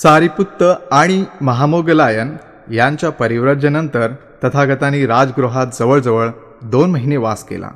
सारिपुत्त आणि महामोगलायन यांच्या परिव्राज्यानंतर तथागतांनी राजगृहात जवळजवळ 2 महिने वास केला.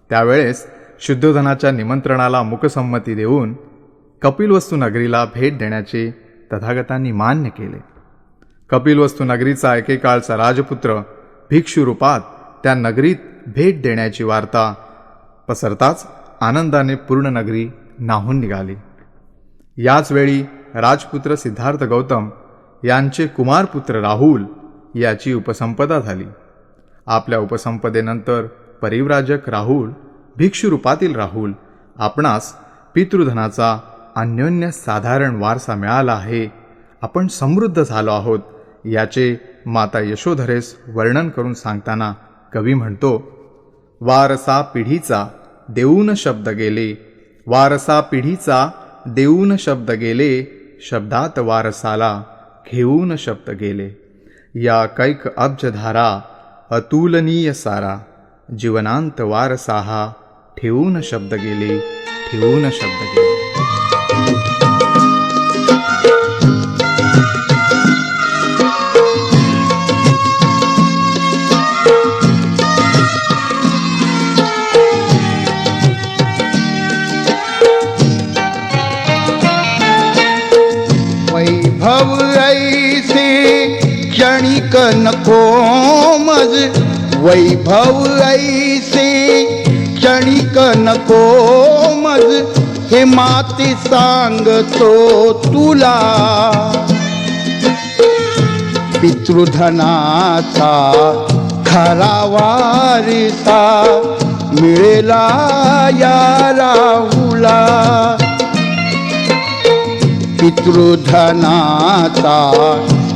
त्यावेळेस शुद्धोधनाच्या निमंत्रणाला मुकसंमती देऊन कपिलवस्तू नगरीला भेट देण्याचे तथागतांनी मान्य केले. कपिलवस्तू नगरीचा एकेकाळचा राजपुत्र भिक्षुरूपात त्या नगरीत भेट देण्याची वार्ता पसरताच आनंदाने पूर्ण नगरी न्हाऊन निघाली. याच वेळी राजपुत्र सिद्धार्थ गौतम यांचे कुमारपुत्र राहुल याची उपसंपदा झाली. आपल्या उपसंपदेनंतर परिव्राजक राहुल, भिक्षुरूपातील राहुल, आपणास पितृधनाचा अन्योन्य साधारण वारसा मिळाला आहे, आपण समृद्ध झालो आहोत, याचे माता यशोधरेस वर्णन करून सांगताना कवी म्हणतो, वारसा पिढीचा देऊन शब्द गेले, वारसा पिढीचा देऊन शब्द गेले, शब्दात वारसाला घेऊन शब्द गेले. या कैक अब्जधारा अतुलनीय सारा, जीवनांत वारसा हा ठेवून शब्द गेले, ठेवून शब्द गेले. वैभव ऐसे क्षणिक नको मज, वैभव ऐसे क्षणिक नको मज, हे माते सांगतो तुला. पितृधनाचा खरा वारसा मिळेला या राहुला. पितृधनाचा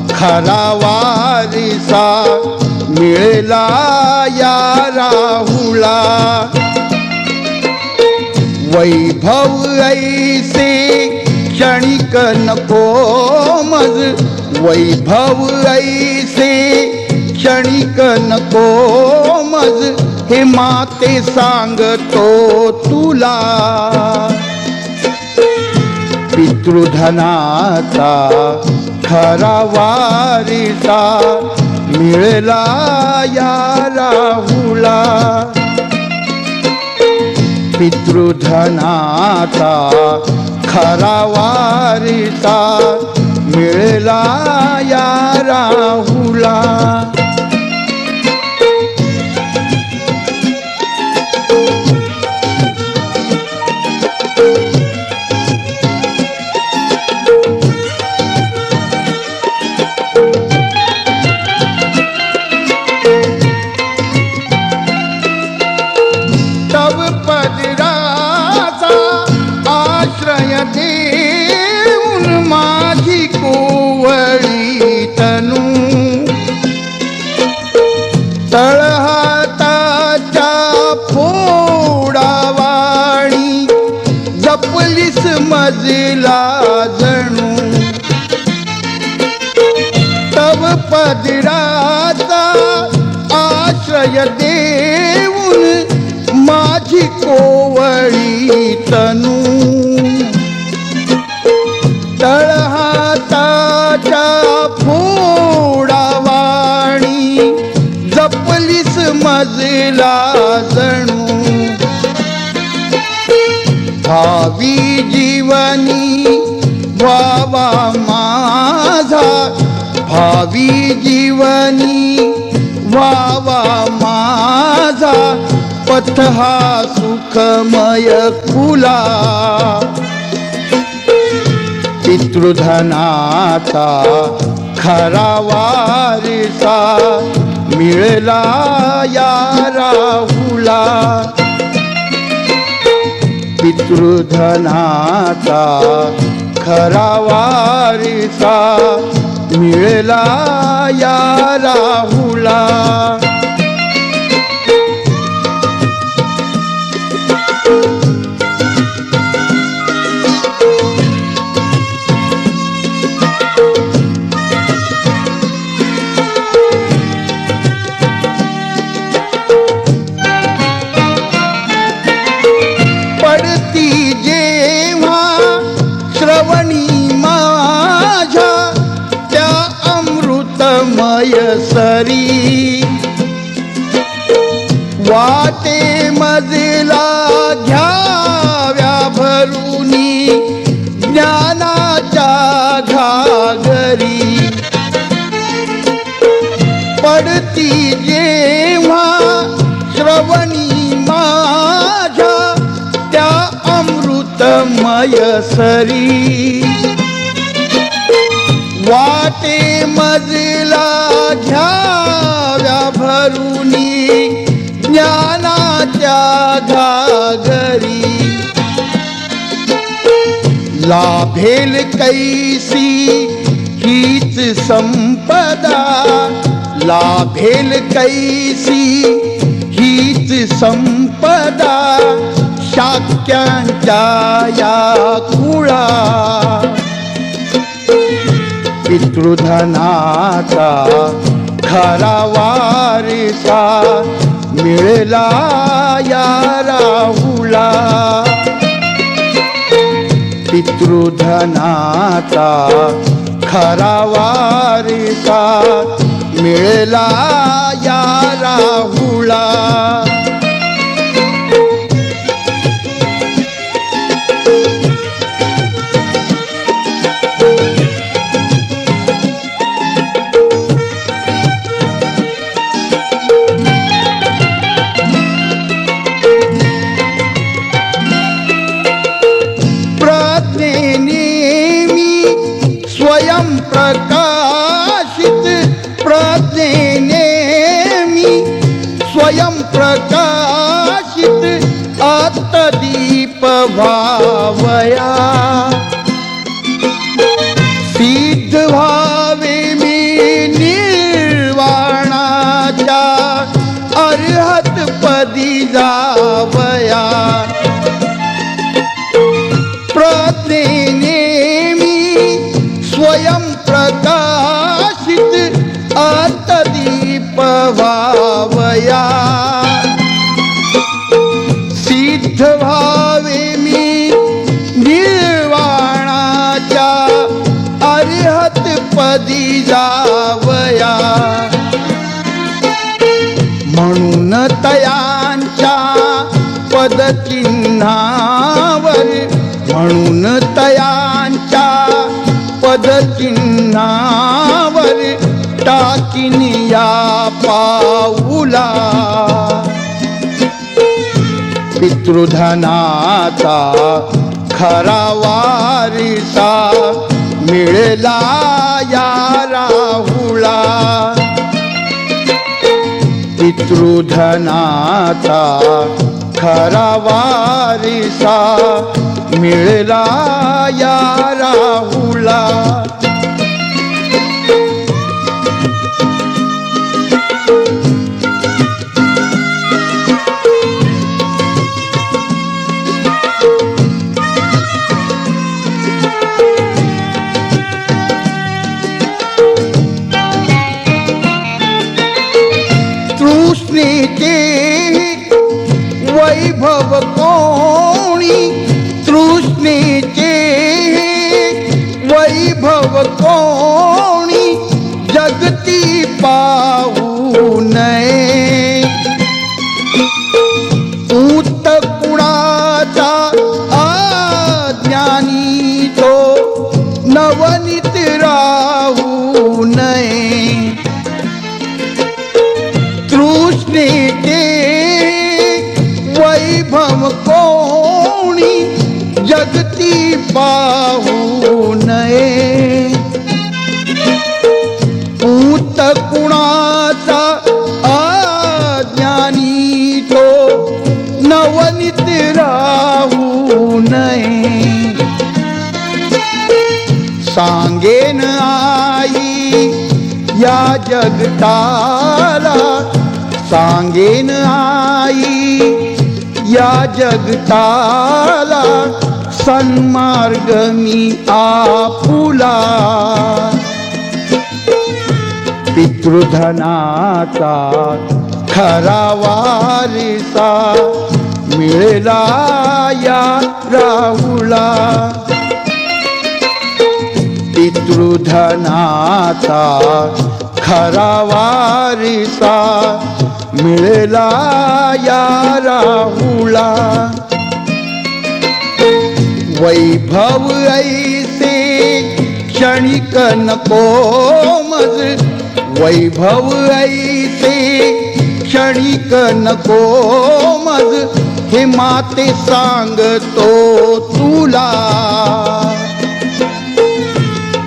खरा वारसा मिळेला या राहुला. वैभव ऐसे क्षणिक नको मज, वैभव ऐसे क्षणिक नको मज, हे माते सांगतो तुला. पितृधनाचा खरा वारसा मिळला या राहुला. पितृधनाचा खरा वारसा मिळला या राहुला. तव पदराचा आश्रय देऊन माझी कोवळी तनू, तळहाताच्या फोडावाणी जपलीस मजला जणू. तव पदराचा आश्रय देऊन माझी कोवळी तनू, तळहाताच्या फोडावाणी जपलीस मजला जणू. भावी जीवनी व्हावा माझा, भावी जीवनी व्हावा माझा, पथ हा सुखमय खुला. पितृधनाचा खरा वारसा मिळला या राहुला. पितृधनाचा खरा वारसा मिळला या राहुला. पडती जेव्हा श्रवणी माझ्या, मयसरी वाटे मजला घ्याव्या भरुनी ज्ञानाच्या घागरी पडती जेव्हा श्रवणी माझ्या त्या अमृतमय सरी वाटे मजला घ्याव्या भरुनी ज्ञानाच्या घागरी लाभेल कैसी हीच संपदा लाभेल कैसी हीच संपदा शाक्यांच्या या कुळा पितृधनाचा खरा वारिसा मिळला या राहुला पितृधनाचा खरा वारिसा मिळला या राहुला स्वयं प्रकाशित प्रज्ञेने मी स्वयं प्रकाशित आत्मदीप व्हावया सिद्ध व्हावे मी निर्वाणाच्या अर्हत पदी जावया प्रज्ञेने स्वयं प्रकाशित आत्मदीप व्हावया सिद्ध व्हावे मी निर्वाणाच्या अर्हत पदी जावया म्हणून तयांच्या पदचिन्हावर म्हणून तयांच्या पदचिन्हावर टाकीन या पाऊला पितृधनाचा खरा वारिसा मिळला या राहुला पितृधनाचा खरा वारिसा मिळला या राहुला तृष्णेचे वैभव कोणी तृष्णेचे वैभव कोणी जगती पाहू नये पूत कुणाचा अज्ञानी तो नवनीत राहू नये तृष्णेचे वैभव कोणी जगती पाहू नये पूत कुणाचा अज्ञानी तो नवनीत राहू नये सांगेन आई या जगताला सांगेन आई या जगताला सन्मार्ग मी आपुला पितृधनाचा खरा वारिसा मिळला या राहुला पितृधनाचा खरा वारिसा मिळेला या राहुला वैभव ऐसे क्षणिक नको मज वैभव ऐसे क्षणिक नको मज हे माते सांगतो तुला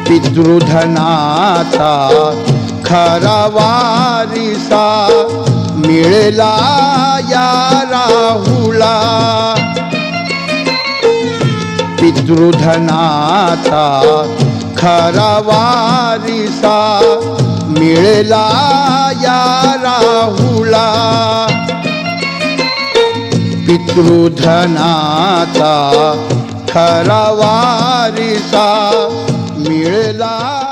पितृधनाचा खरा वारिसा मिळेला या राहुला पितृधनाचा खरा वारिसा मिळेला या राहुला पितृधनाचा खरा वारिसा मिळेला